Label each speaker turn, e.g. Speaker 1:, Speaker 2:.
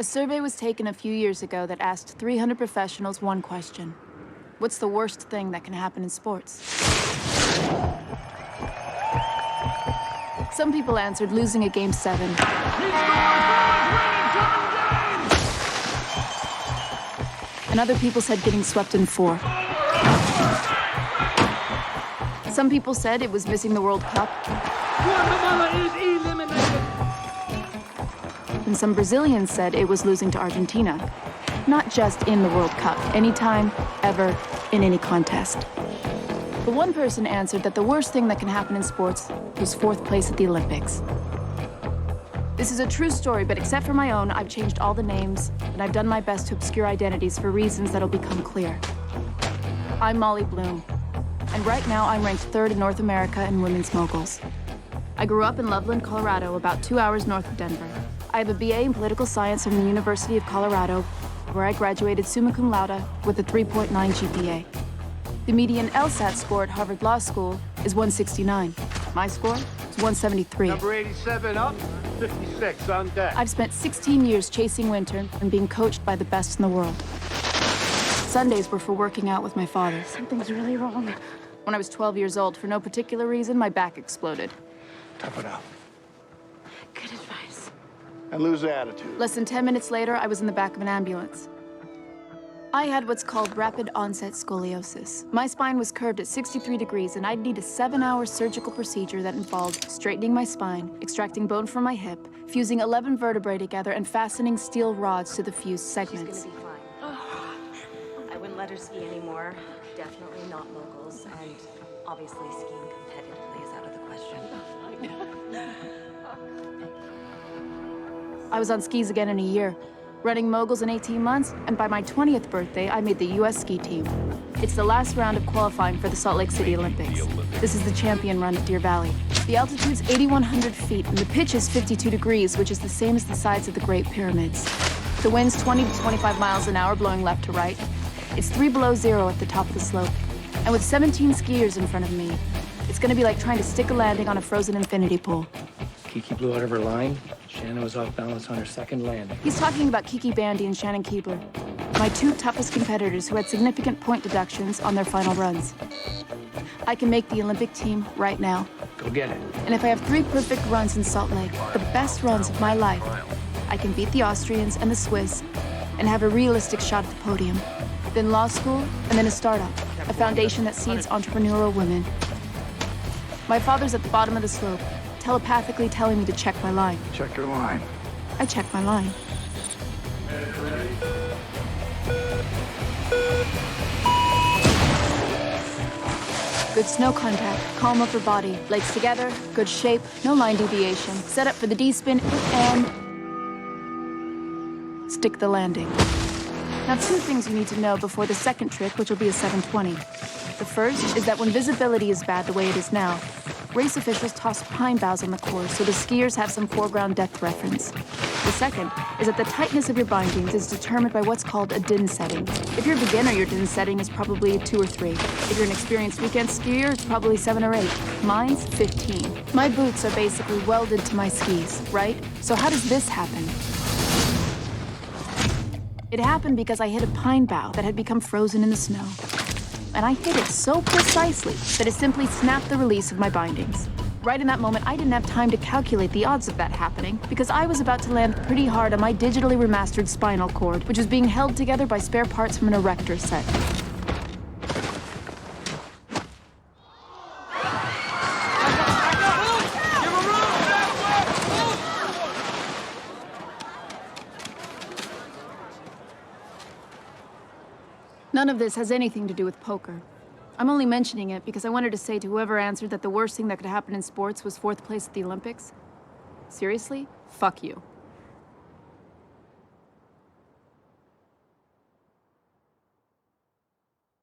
Speaker 1: survey was taken a few years ago that asked 300 professionals one question. What's the worst thing that can happen in sports? Some people answered losing a Game 7. And other people said getting swept in 4. Some people said it was missing the World Cup.
Speaker 2: Guatemala is eliminated.
Speaker 1: And some Brazilians said it was losing to Argentina. Not just in the World Cup, anytime, ever, in any contest. But one person answered that the worst thing that can happen in sports was 4th place at the Olympics. This is a true story, but except for my own, I've changed all the names, and I've done my best to obscure identities for reasons that'll become clear. I'm Molly Bloom, and right now I'm ranked 3rd in North America in women's moguls. I grew up in Loveland, Colorado, about 2 hours north of Denver. I have a BA in political science from the University of Colorado, where I graduated summa cum laude with a 3.9 GPA. The median LSAT score at Harvard Law School is 169. My score is 173.
Speaker 2: Number 87 up, 56 on deck.
Speaker 1: I've spent 16 years chasing winter and being coached by the best in the world. Sundays were for working out with my father.
Speaker 3: Something's really wrong.
Speaker 1: When I was 12 years old, for no particular reason, my back exploded.
Speaker 2: Tough it out.
Speaker 3: Good advice.
Speaker 2: And lose attitude.
Speaker 1: Less than 10 minutes later, I was in the back of an ambulance. I had what's called rapid onset scoliosis. My spine was curved at 63 degrees, and I'd need a 7-hour surgical procedure that involved straightening my spine, extracting bone from my hip, fusing 11 vertebrae together, and fastening steel rods to the fused segments.
Speaker 4: She's gonna be fine. I wouldn't let her ski anymore. Definitely not moguls, and obviously skiing competitively is out of the question.
Speaker 1: I was on skis again in a year, running moguls in 18 months, and by my 20th birthday, I made the US ski team. It's the last round of qualifying for the Salt Lake City Olympics. This is the champion run at Deer Valley. The altitude's 8,100 feet, and the pitch is 52 degrees, which is the same as the sides of the Great Pyramids. The wind's 20 to 25 miles an hour, blowing left to right. It's 3 below zero at the top of the slope. And with 17 skiers in front of me, it's gonna be like trying to stick a landing on a frozen infinity pool.
Speaker 5: Kiki blew out of her line. Shannon was off balance on her second landing.
Speaker 1: He's talking about Kiki Bandy and Shannon Keebler, my 2 toughest competitors who had significant point deductions on their final runs. I can make the Olympic team right now.
Speaker 5: Go get it.
Speaker 1: And if I have 3 perfect runs in Salt Lake, the best runs of my life, I can beat the Austrians and the Swiss and have a realistic shot at the podium. Then law school, and then a startup, a foundation that seeds entrepreneurial women. My father's at the bottom of the slope, telepathically telling me to check my line.
Speaker 2: Check your line.
Speaker 1: I check my line. Good snow contact, calm upper body, legs together, good shape, no line deviation. Set up for the D-spin and stick the landing. Now, 2 things you need to know before the second trick, which will be a 720. The first is that when visibility is bad the way it is now, race officials toss pine boughs on the course so the skiers have some foreground depth reference. The second is that the tightness of your bindings is determined by what's called a DIN setting. If you're a beginner, your DIN setting is probably 2 or 3. If you're an experienced weekend skier, it's probably 7 or 8. Mine's 15. My boots are basically welded to my skis, right? So how does this happen? It happened because I hit a pine bough that had become frozen in the snow. And I hit it so precisely that it simply snapped the release of my bindings. Right in that moment, I didn't have time to calculate the odds of that happening because I was about to land pretty hard on my digitally remastered spinal cord, which was being held together by spare parts from an erector set. None of this has anything to do with poker. I'm only mentioning it because I wanted to say to whoever answered that the worst thing that could happen in sports was 4th place at the Olympics, seriously, fuck you.